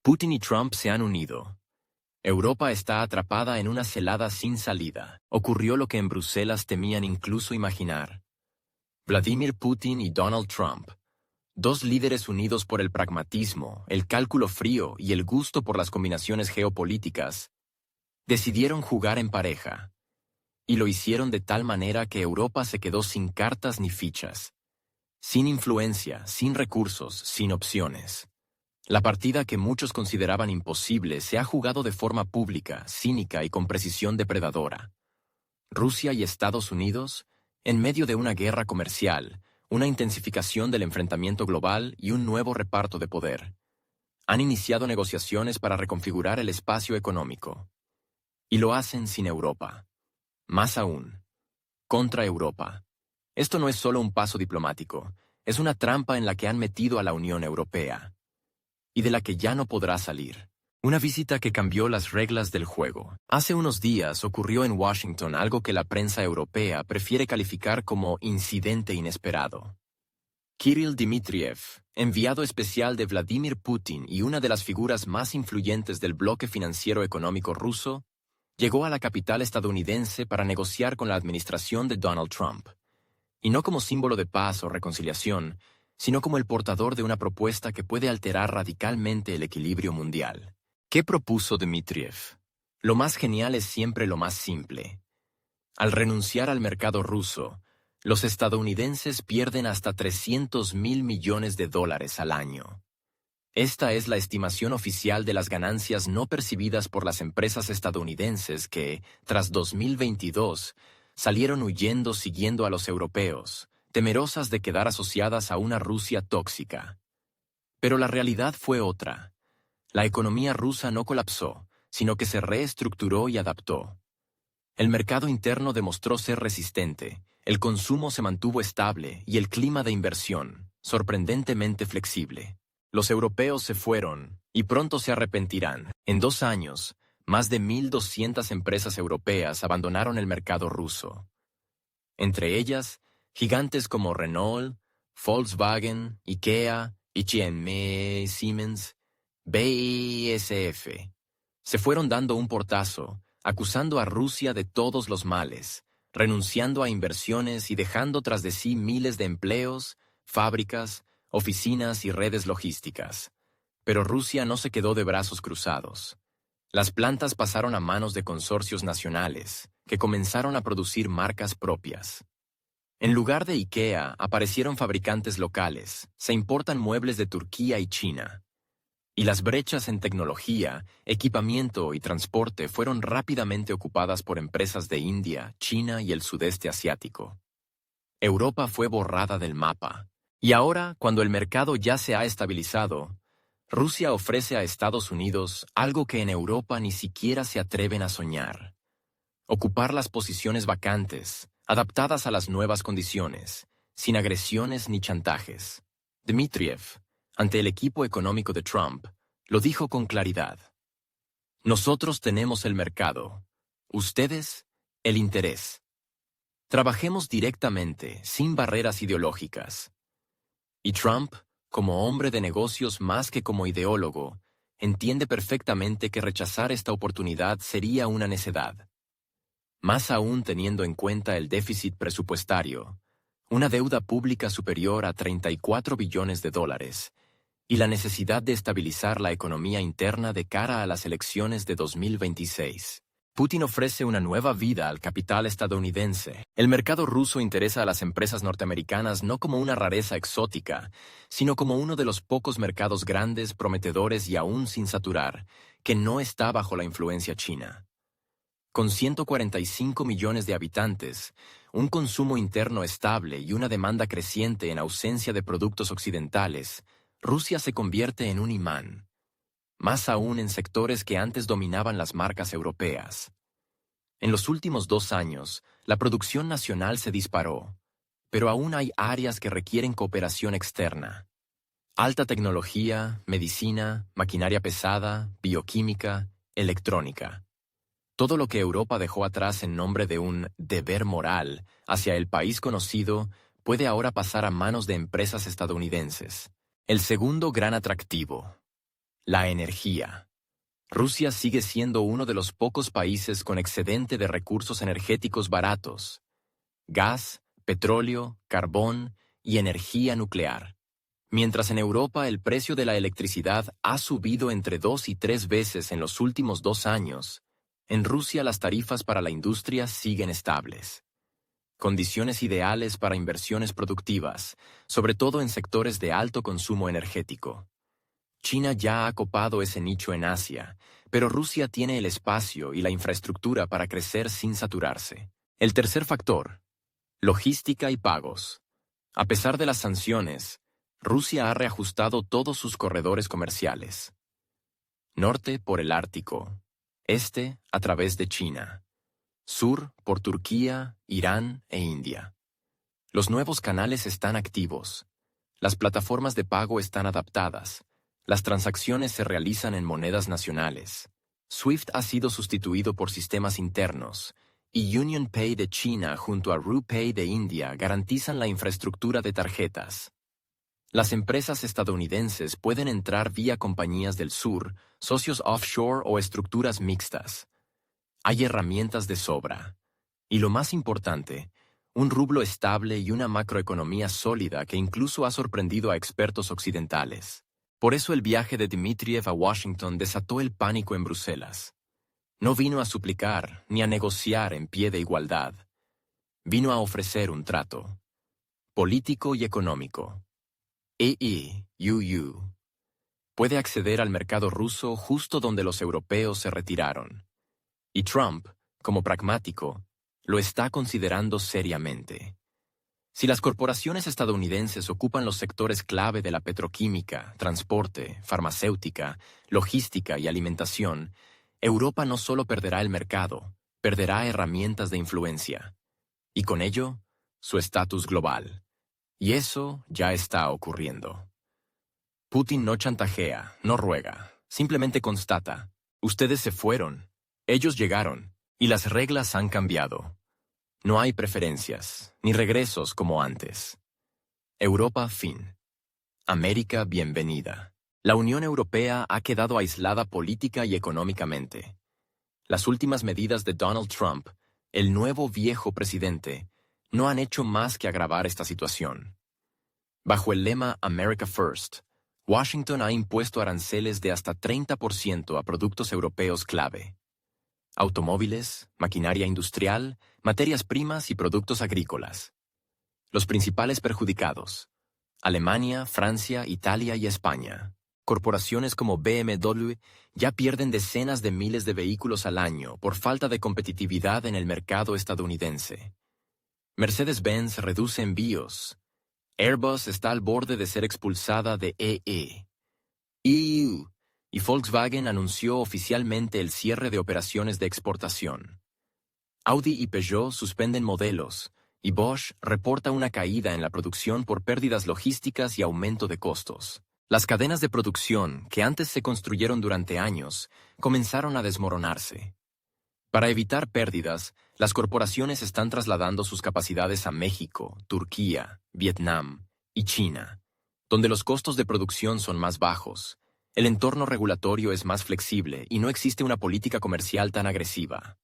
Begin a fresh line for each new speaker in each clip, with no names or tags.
Putin y Trump se han unido. Europa está atrapada en una celada sin salida. Ocurrió lo que en Bruselas temían incluso imaginar. Vladimir Putin y Donald Trump, dos líderes unidos por el pragmatismo, el cálculo frío y el gusto por las combinaciones geopolíticas, decidieron jugar en pareja. Y lo hicieron de tal manera que Europa se quedó sin cartas ni fichas, sin influencia, sin recursos, sin opciones. La partida que muchos consideraban imposible se ha jugado de forma pública, cínica y con precisión depredadora. Rusia y Estados Unidos, en medio de una guerra comercial, una intensificación del enfrentamiento global y un nuevo reparto de poder, han iniciado negociaciones para reconfigurar el espacio económico. Y lo hacen sin Europa. Más aún, contra Europa. Esto no es solo un paso diplomático, es una trampa en la que han metido a la Unión Europea, y de la que ya no podrá salir. Una visita que cambió las reglas del juego. Hace unos días ocurrió en Washington algo que la prensa europea prefiere calificar como incidente inesperado. Kirill Dmitriev, enviado especial de Vladimir Putin y una de las figuras más influyentes del bloque financiero económico ruso, llegó a la capital estadounidense para negociar con la administración de Donald Trump. Y no como símbolo de paz o reconciliación, sino como el portador de una propuesta que puede alterar radicalmente el equilibrio mundial. ¿Qué propuso Dmitriev? Lo más genial es siempre lo más simple. Al renunciar al mercado ruso, los estadounidenses pierden hasta $300 mil millones al año. Esta es la estimación oficial de las ganancias no percibidas por las empresas estadounidenses que, tras 2022, salieron huyendo siguiendo a los europeos, temerosas de quedar asociadas a una Rusia tóxica. Pero la realidad fue otra. La economía rusa no colapsó, sino que se reestructuró y adaptó. El mercado interno demostró ser resistente, el consumo se mantuvo estable y el clima de inversión, sorprendentemente flexible. Los europeos se fueron, y pronto se arrepentirán. En 2 años, más de 1.200 empresas europeas abandonaron el mercado ruso. Entre ellas, gigantes como Renault, Volkswagen, IKEA, H&M, Siemens, BASF. Se fueron dando un portazo, acusando a Rusia de todos los males, renunciando a inversiones y dejando tras de sí miles de empleos, fábricas, oficinas y redes logísticas. Pero Rusia no se quedó de brazos cruzados. Las plantas pasaron a manos de consorcios nacionales, que comenzaron a producir marcas propias. En lugar de IKEA, aparecieron fabricantes locales, se importan muebles de Turquía y China. Y las brechas en tecnología, equipamiento y transporte fueron rápidamente ocupadas por empresas de India, China y el sudeste asiático. Europa fue borrada del mapa. Y ahora, cuando el mercado ya se ha estabilizado, Rusia ofrece a Estados Unidos algo que en Europa ni siquiera se atreven a soñar. Ocupar las posiciones vacantes, adaptadas a las nuevas condiciones, sin agresiones ni chantajes. Dmitriev, ante el equipo económico de Trump, lo dijo con claridad. Nosotros tenemos el mercado, ustedes, el interés. Trabajemos directamente, sin barreras ideológicas. Y Trump, como hombre de negocios más que como ideólogo, entiende perfectamente que rechazar esta oportunidad sería una necedad. Más aún teniendo en cuenta el déficit presupuestario, una deuda pública superior a $34 billones, y la necesidad de estabilizar la economía interna de cara a las elecciones de 2026. Putin ofrece una nueva vida al capital estadounidense. El mercado ruso interesa a las empresas norteamericanas no como una rareza exótica, sino como uno de los pocos mercados grandes, prometedores y aún sin saturar, que no está bajo la influencia china. Con 145 millones de habitantes, un consumo interno estable y una demanda creciente en ausencia de productos occidentales, Rusia se convierte en un imán. Más aún en sectores que antes dominaban las marcas europeas. En los últimos 2 años, la producción nacional se disparó, pero aún hay áreas que requieren cooperación externa. Alta tecnología, medicina, maquinaria pesada, bioquímica, electrónica. Todo lo que Europa dejó atrás en nombre de un deber moral hacia el país conocido puede ahora pasar a manos de empresas estadounidenses. El segundo gran atractivo. La energía. Rusia sigue siendo uno de los pocos países con excedente de recursos energéticos baratos: gas, petróleo, carbón y energía nuclear. Mientras en Europa el precio de la electricidad ha subido entre 2 y 3 veces en los últimos 2 años, en Rusia las tarifas para la industria siguen estables. Condiciones ideales para inversiones productivas, sobre todo en sectores de alto consumo energético. China ya ha copado ese nicho en Asia, pero Rusia tiene el espacio y la infraestructura para crecer sin saturarse. El tercer factor: logística y pagos. A pesar de las sanciones, Rusia ha reajustado todos sus corredores comerciales. Norte por el Ártico, este a través de China, sur por Turquía, Irán e India. Los nuevos canales están activos, las plataformas de pago están adaptadas, las transacciones se realizan en monedas nacionales. SWIFT ha sido sustituido por sistemas internos, y UnionPay de China junto a RuPay de India garantizan la infraestructura de tarjetas. Las empresas estadounidenses pueden entrar vía compañías del sur, socios offshore o estructuras mixtas. Hay herramientas de sobra. Y lo más importante, un rublo estable y una macroeconomía sólida que incluso ha sorprendido a expertos occidentales. Por eso el viaje de Dmitriev a Washington desató el pánico en Bruselas. No vino a suplicar ni a negociar en pie de igualdad. Vino a ofrecer un trato político y económico. EEUU puede acceder al mercado ruso justo donde los europeos se retiraron. Y Trump, como pragmático, lo está considerando seriamente. Si las corporaciones estadounidenses ocupan los sectores clave de la petroquímica, transporte, farmacéutica, logística y alimentación, Europa no solo perderá el mercado, perderá herramientas de influencia. Y con ello, su estatus global. Y eso ya está ocurriendo. Putin no chantajea, no ruega, simplemente constata: ustedes se fueron, ellos llegaron, y las reglas han cambiado. No hay preferencias, ni regresos como antes. Europa, fin. América, bienvenida. La Unión Europea ha quedado aislada política y económicamente. Las últimas medidas de Donald Trump, el nuevo viejo presidente, no han hecho más que agravar esta situación. Bajo el lema America First, Washington ha impuesto aranceles de hasta 30% a productos europeos clave: automóviles, maquinaria industrial, materias primas y productos agrícolas. Los principales perjudicados: Alemania, Francia, Italia y España. Corporaciones como BMW ya pierden decenas de miles de vehículos al año por falta de competitividad en el mercado estadounidense. Mercedes-Benz reduce envíos. Airbus está al borde de ser expulsada de EU. Y Volkswagen anunció oficialmente el cierre de operaciones de exportación. Audi y Peugeot suspenden modelos, y Bosch reporta una caída en la producción por pérdidas logísticas y aumento de costos. Las cadenas de producción, que antes se construyeron durante años, comenzaron a desmoronarse. Para evitar pérdidas, las corporaciones están trasladando sus capacidades a México, Turquía, Vietnam y China, donde los costos de producción son más bajos, el entorno regulatorio es más flexible y no existe una política comercial tan agresiva.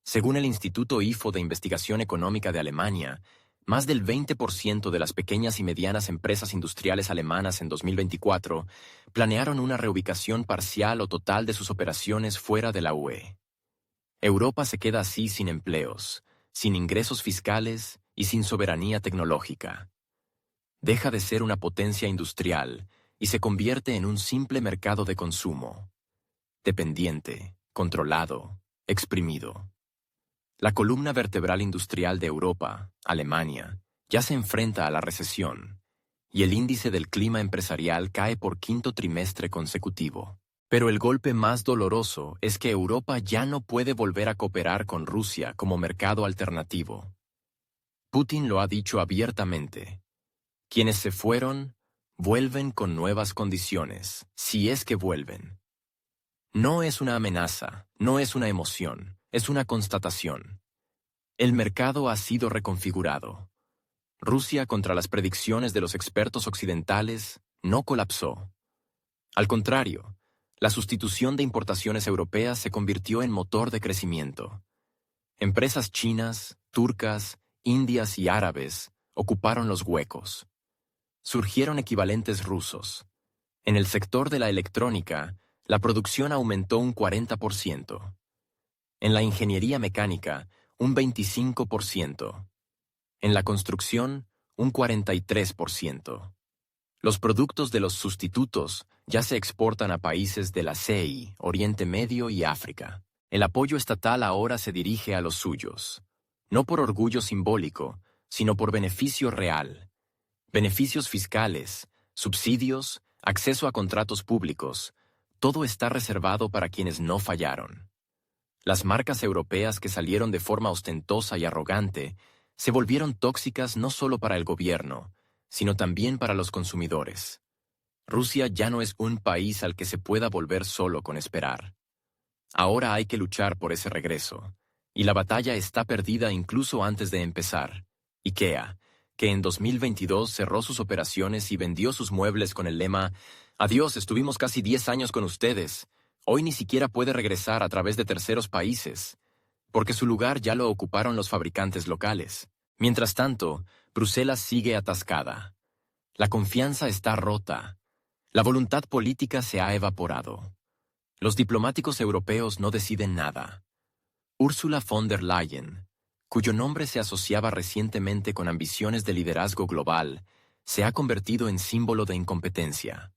Según el Instituto IFO de Investigación Económica de Alemania, más del 20% de las pequeñas y medianas empresas industriales alemanas en 2024 planearon una reubicación parcial o total de sus operaciones fuera de la UE. Europa se queda así sin empleos, sin ingresos fiscales y sin soberanía tecnológica. Deja de ser una potencia industrial y se convierte en un simple mercado de consumo, dependiente, controlado, exprimido. La columna vertebral industrial de Europa, Alemania, ya se enfrenta a la recesión, y el índice del clima empresarial cae por quinto trimestre consecutivo. Pero el golpe más doloroso es que Europa ya no puede volver a cooperar con Rusia como mercado alternativo. Putin lo ha dicho abiertamente: quienes se fueron, vuelven con nuevas condiciones, si es que vuelven. No es una amenaza, no es una emoción, es una constatación. El mercado ha sido reconfigurado. Rusia, contra las predicciones de los expertos occidentales, no colapsó. Al contrario, La sustitución de importaciones europeas se convirtió en motor de crecimiento. Empresas chinas, turcas, indias y árabes ocuparon los huecos. Surgieron equivalentes rusos. En el sector de la electrónica, la producción aumentó un 40%. En la ingeniería mecánica, un 25%. En la construcción, un 43%. Los productos de los sustitutos ya se exportan a países de la CEI, Oriente Medio y África. El apoyo estatal ahora se dirige a los suyos, no por orgullo simbólico, sino por beneficio real. Beneficios fiscales, subsidios, acceso a contratos públicos, todo está reservado para quienes no fallaron. Las marcas europeas que salieron de forma ostentosa y arrogante se volvieron tóxicas no solo para el gobierno, sino también para los consumidores. Rusia ya no es un país al que se pueda volver solo con esperar. Ahora hay que luchar por ese regreso, y la batalla está perdida incluso antes de empezar. IKEA, que en 2022 cerró sus operaciones y vendió sus muebles con el lema «Adiós, estuvimos casi 10 años con ustedes. Hoy ni siquiera puede regresar a través de terceros países, porque su lugar ya lo ocuparon los fabricantes locales». Mientras tanto, Bruselas sigue atascada. La confianza está rota. La voluntad política se ha evaporado. Los diplomáticos europeos no deciden nada. Ursula von der Leyen, cuyo nombre se asociaba recientemente con ambiciones de liderazgo global, se ha convertido en símbolo de incompetencia.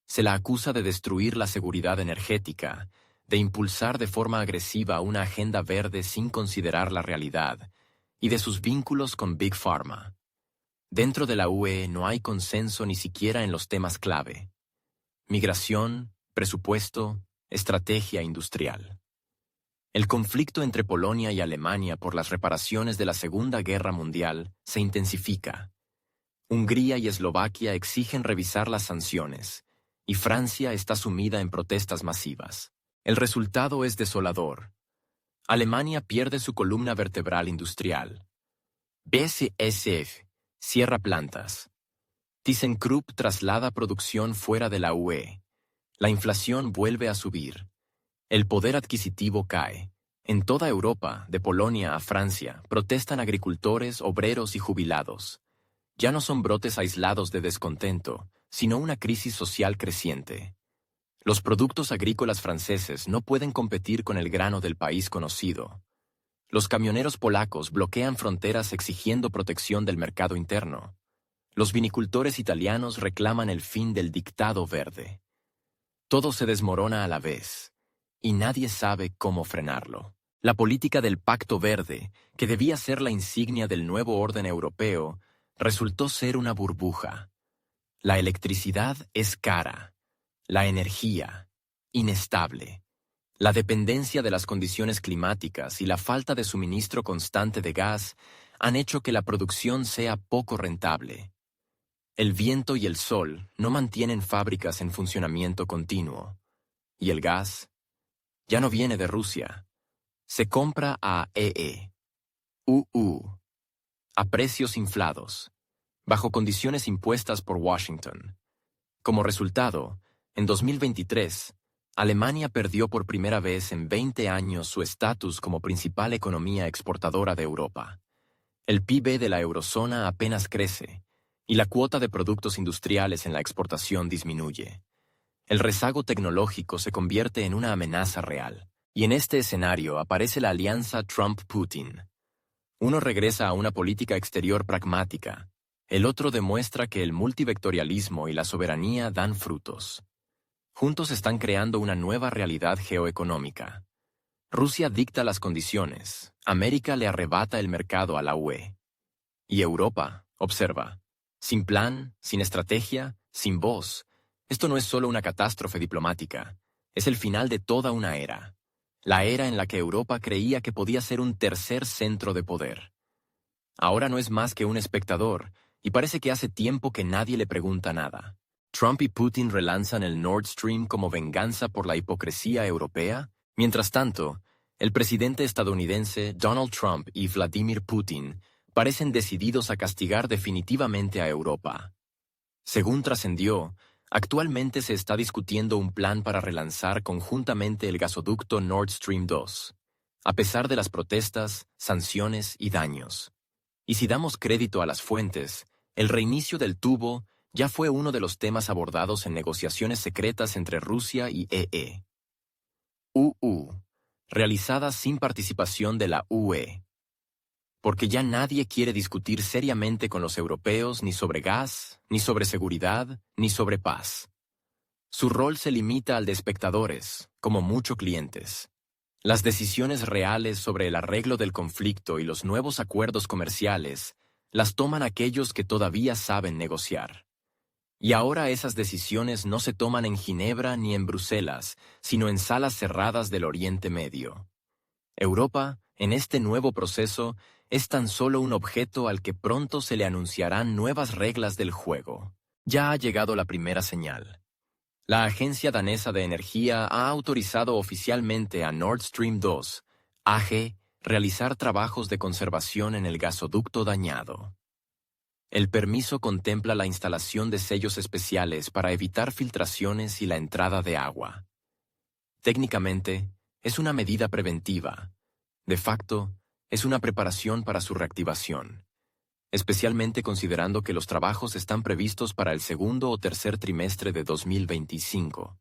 Se la acusa de destruir la seguridad energética, de impulsar de forma agresiva una agenda verde sin considerar la realidad, y de sus vínculos con Big Pharma. Dentro de la UE no hay consenso ni siquiera en los temas clave: migración, presupuesto, estrategia industrial. El conflicto entre Polonia y Alemania por las reparaciones de la Segunda Guerra Mundial se intensifica. Hungría y Eslovaquia exigen revisar las sanciones, y Francia está sumida en protestas masivas. El resultado es desolador. Alemania pierde su columna vertebral industrial. BASF cierra plantas. ThyssenKrupp traslada producción fuera de la UE. La inflación vuelve a subir. El poder adquisitivo cae. En toda Europa, de Polonia a Francia, protestan agricultores, obreros y jubilados. Ya no son brotes aislados de descontento, sino una crisis social creciente. Los productos agrícolas franceses no pueden competir con el grano del país conocido. Los camioneros polacos bloquean fronteras exigiendo protección del mercado interno. Los vinicultores italianos reclaman el fin del dictado verde. Todo se desmorona a la vez, y nadie sabe cómo frenarlo. La política del Pacto Verde, que debía ser la insignia del nuevo orden europeo, resultó ser una burbuja. La electricidad es cara. La energía, inestable. La dependencia de las condiciones climáticas y la falta de suministro constante de gas han hecho que la producción sea poco rentable. El viento y el sol no mantienen fábricas en funcionamiento continuo. ¿Y el gas? Ya no viene de Rusia. Se compra a a precios inflados, bajo condiciones impuestas por Washington. Como resultado, en 2023, Alemania perdió por primera vez en 20 años su estatus como principal economía exportadora de Europa. El PIB de la eurozona apenas crece, y la cuota de productos industriales en la exportación disminuye. El rezago tecnológico se convierte en una amenaza real, y en este escenario aparece la alianza Trump-Putin. Uno regresa a una política exterior pragmática, el otro demuestra que el multivectorialismo y la soberanía dan frutos. Juntos están creando una nueva realidad geoeconómica. Rusia dicta las condiciones, América le arrebata el mercado a la UE. Y Europa, observa, sin plan, sin estrategia, sin voz. Esto no es solo una catástrofe diplomática, es el final de toda una era. La era en la que Europa creía que podía ser un tercer centro de poder. Ahora no es más que un espectador, y parece que hace tiempo que nadie le pregunta nada. ¿Trump y Putin relanzan el Nord Stream como venganza por la hipocresía europea? Mientras tanto, el presidente estadounidense Donald Trump y Vladimir Putin parecen decididos a castigar definitivamente a Europa. Según trascendió, Actualmente se está discutiendo un plan para relanzar conjuntamente el gasoducto Nord Stream 2, a pesar de las protestas, sanciones y daños. Y si damos crédito a las fuentes, el reinicio del tubo ya fue uno de los temas abordados en negociaciones secretas entre Rusia y EU, realizadas sin participación de la UE. Porque ya nadie quiere discutir seriamente con los europeos ni sobre gas, ni sobre seguridad, ni sobre paz. Su rol se limita al de espectadores, como muchos clientes. Las decisiones reales sobre el arreglo del conflicto y los nuevos acuerdos comerciales las toman aquellos que todavía saben negociar. Y ahora esas decisiones no se toman en Ginebra ni en Bruselas, sino en salas cerradas del Oriente Medio. Europa, en este nuevo proceso, es tan solo un objeto al que pronto se le anunciarán nuevas reglas del juego. Ya ha llegado la primera señal. La Agencia Danesa de Energía ha autorizado oficialmente a Nord Stream 2, AG, realizar trabajos de conservación en el gasoducto dañado. El permiso contempla la instalación de sellos especiales para evitar filtraciones y la entrada de agua. Técnicamente, es una medida preventiva. De facto, es una preparación para su reactivación, especialmente considerando que los trabajos están previstos para el segundo o tercer trimestre de 2025.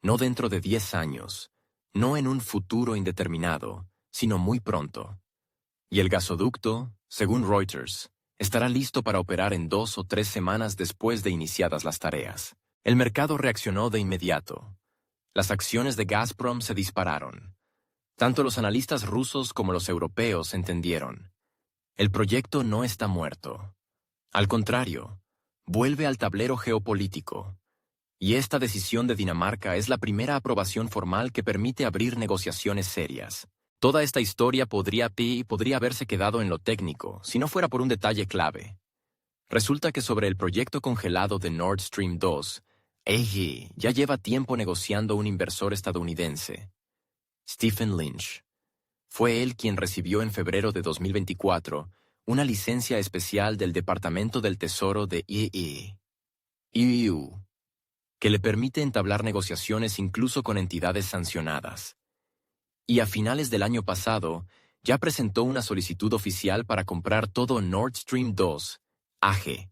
No dentro de 10 años, no en un futuro indeterminado, sino muy pronto. Y el gasoducto, según Reuters, estará listo para operar en 2 o 3 semanas después de iniciadas las tareas. El mercado reaccionó de inmediato. Las acciones de Gazprom se dispararon. Tanto los analistas rusos como los europeos entendieron. El proyecto no está muerto. Al contrario, vuelve al tablero geopolítico. Y esta decisión de Dinamarca es la primera aprobación formal que permite abrir negociaciones serias. Toda esta historia podría haberse quedado en lo técnico, si no fuera por un detalle clave. Resulta que sobre el proyecto congelado de Nord Stream 2, EG ya lleva tiempo negociando un inversor estadounidense, Stephen Lynch. Fue él quien recibió en febrero de 2024 una licencia especial del Departamento del Tesoro de EU, que le permite entablar negociaciones incluso con entidades sancionadas. Y a finales del año pasado, ya presentó una solicitud oficial para comprar todo Nord Stream 2, AG.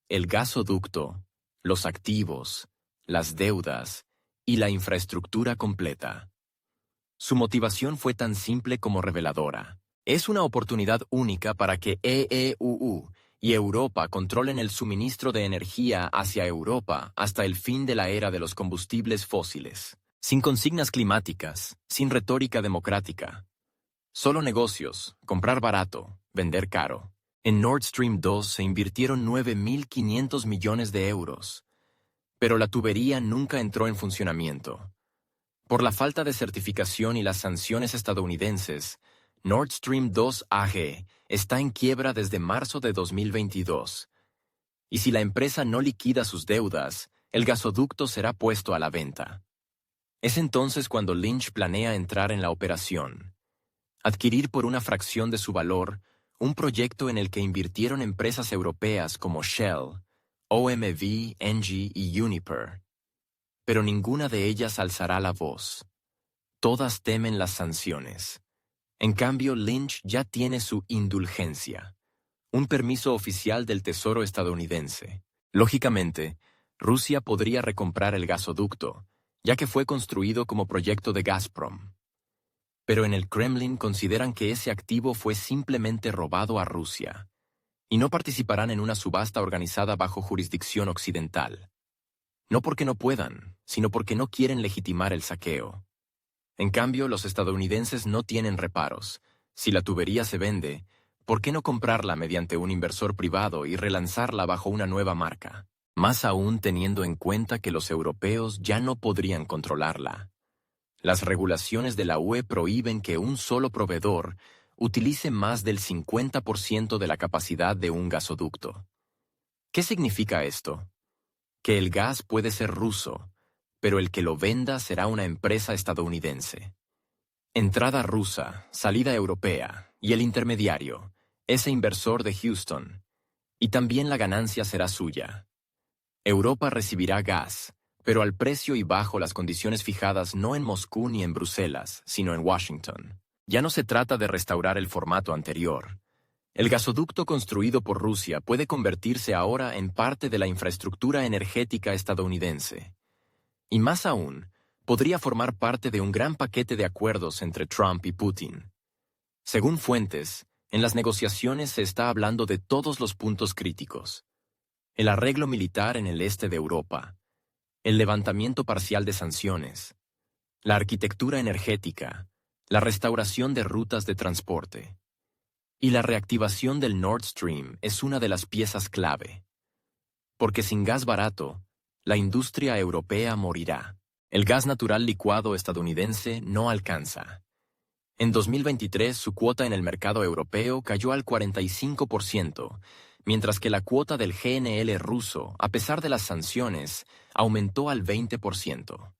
El gasoducto, los activos, las deudas y la infraestructura completa. Su motivación fue tan simple como reveladora. Es una oportunidad única para que EU y Europa controlen el suministro de energía hacia Europa hasta el fin de la era de los combustibles fósiles. Sin consignas climáticas, sin retórica democrática. Solo negocios, comprar barato, vender caro. En Nord Stream 2 se invirtieron 9.500 millones de euros. Pero la tubería nunca entró en funcionamiento. Por la falta de certificación y las sanciones estadounidenses, Nord Stream 2 AG está en quiebra desde marzo de 2022. Y si la empresa no liquida sus deudas, el gasoducto será puesto a la venta. Es entonces cuando Lynch planea entrar en la operación. Adquirir por una fracción de su valor un proyecto en el que invirtieron empresas europeas como Shell, OMV, Engie y Uniper. Pero ninguna de ellas alzará la voz. Todas temen las sanciones. En cambio, Lynch ya tiene su indulgencia, un permiso oficial del Tesoro estadounidense. Lógicamente, Rusia podría recomprar el gasoducto, ya que fue construido como proyecto de Gazprom. Pero en el Kremlin consideran que ese activo fue simplemente robado a Rusia, y no participarán en una subasta organizada bajo jurisdicción occidental. No porque no puedan, sino porque no quieren legitimar el saqueo. En cambio, los estadounidenses no tienen reparos. Si la tubería se vende, ¿por qué no comprarla mediante un inversor privado y relanzarla bajo una nueva marca? Más aún teniendo en cuenta que los europeos ya no podrían controlarla. Las regulaciones de la UE prohíben que un solo proveedor utilice más del 50% de la capacidad de un gasoducto. ¿Qué significa esto? Que el gas puede ser ruso, pero el que lo venda será una empresa estadounidense. Entrada rusa, salida europea y el intermediario, ese inversor de Houston. Y también la ganancia será suya. Europa recibirá gas, pero al precio y bajo las condiciones fijadas no en Moscú ni en Bruselas, sino en Washington. Ya no se trata de restaurar el formato anterior. El gasoducto construido por Rusia puede convertirse ahora en parte de la infraestructura energética estadounidense. Y más aún, podría formar parte de un gran paquete de acuerdos entre Trump y Putin. Según fuentes, en las negociaciones se está hablando de todos los puntos críticos: el arreglo militar en el este de Europa, el levantamiento parcial de sanciones, la arquitectura energética, la restauración de rutas de transporte. Y la reactivación del Nord Stream es una de las piezas clave. Porque sin gas barato, la industria europea morirá. El gas natural licuado estadounidense no alcanza. En 2023 su cuota en el mercado europeo cayó al 45%, mientras que la cuota del GNL ruso, a pesar de las sanciones, aumentó al 20%.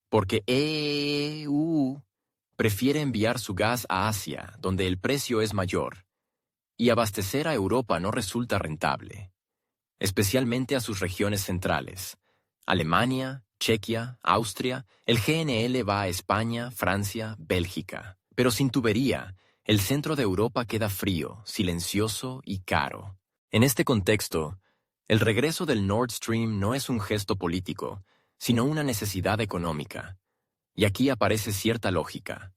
Porque EU prefiere enviar su gas a Asia, donde el precio es mayor, y abastecer a Europa no resulta rentable, especialmente a sus regiones centrales. Alemania, Chequia, Austria, el GNL va a España, Francia, Bélgica. Pero sin tubería, el centro de Europa queda frío, silencioso y caro. En este contexto, el regreso del Nord Stream no es un gesto político, sino una necesidad económica. Y aquí aparece cierta lógica.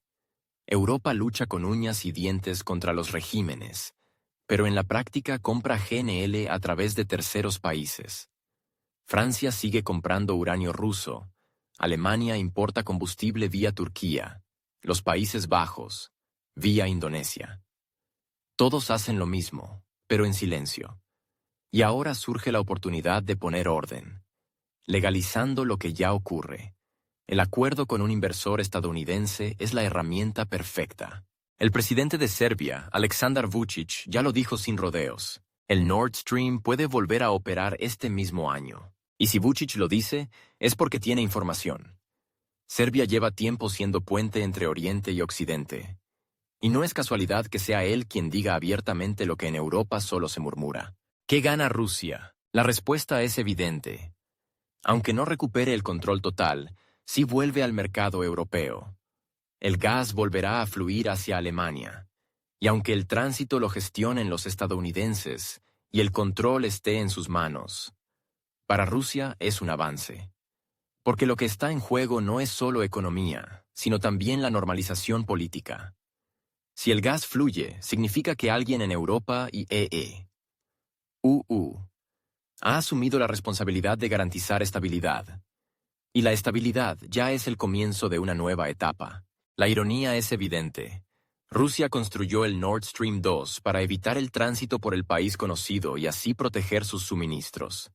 Europa lucha con uñas y dientes contra los regímenes, pero en la práctica compra GNL a través de terceros países. Francia sigue comprando uranio ruso, Alemania importa combustible vía Turquía, los Países Bajos, vía Indonesia. Todos hacen lo mismo, pero en silencio. Y ahora surge la oportunidad de poner orden, legalizando lo que ya ocurre. El acuerdo con un inversor estadounidense es la herramienta perfecta. El presidente de Serbia, Aleksandar Vučić, ya lo dijo sin rodeos. El Nord Stream puede volver a operar este mismo año. Y si Vučić lo dice, es porque tiene información. Serbia lleva tiempo siendo puente entre Oriente y Occidente. Y no es casualidad que sea él quien diga abiertamente lo que en Europa solo se murmura. ¿Qué gana Rusia? La respuesta es evidente. Aunque no recupere el control total, sí vuelve al mercado europeo. El gas volverá a fluir hacia Alemania. Y aunque el tránsito lo gestionen los estadounidenses y el control esté en sus manos, para Rusia es un avance. Porque lo que está en juego no es solo economía, sino también la normalización política. Si el gas fluye, significa que alguien en Europa y EU ha asumido la responsabilidad de garantizar estabilidad. Y la estabilidad ya es el comienzo de una nueva etapa. La ironía es evidente. Rusia construyó el Nord Stream 2 para evitar el tránsito por el país conocido y así proteger sus suministros.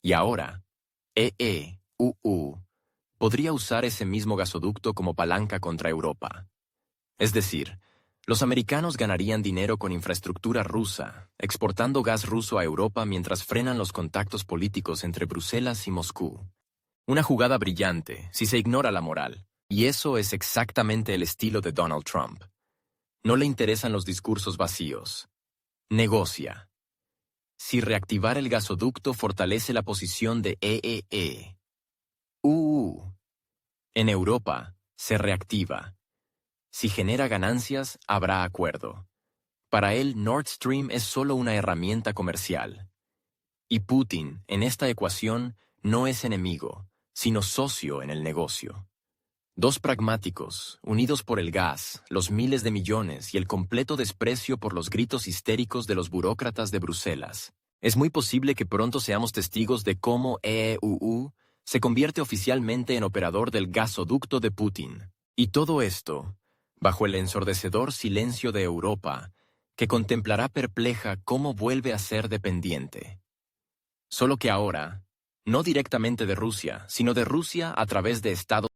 Y ahora, EU podría usar ese mismo gasoducto como palanca contra Europa. Es decir, los americanos ganarían dinero con infraestructura rusa, exportando gas ruso a Europa mientras frenan los contactos políticos entre Bruselas y Moscú. Una jugada brillante, si se ignora la moral. Y eso es exactamente el estilo de Donald Trump. No le interesan los discursos vacíos. Negocia. Si reactivar el gasoducto fortalece la posición de EU en Europa, se reactiva. Si genera ganancias, habrá acuerdo. Para él, Nord Stream es solo una herramienta comercial. Y Putin, en esta ecuación, no es enemigo, sino socio en el negocio. Dos pragmáticos, unidos por el gas, los miles de millones y el completo desprecio por los gritos histéricos de los burócratas de Bruselas. Es muy posible que pronto seamos testigos de cómo EU se convierte oficialmente en operador del gasoducto de Putin. Y todo esto, bajo el ensordecedor silencio de Europa, que contemplará perpleja cómo vuelve a ser dependiente. Solo que ahora, no directamente de Rusia, sino de Rusia a través de Estados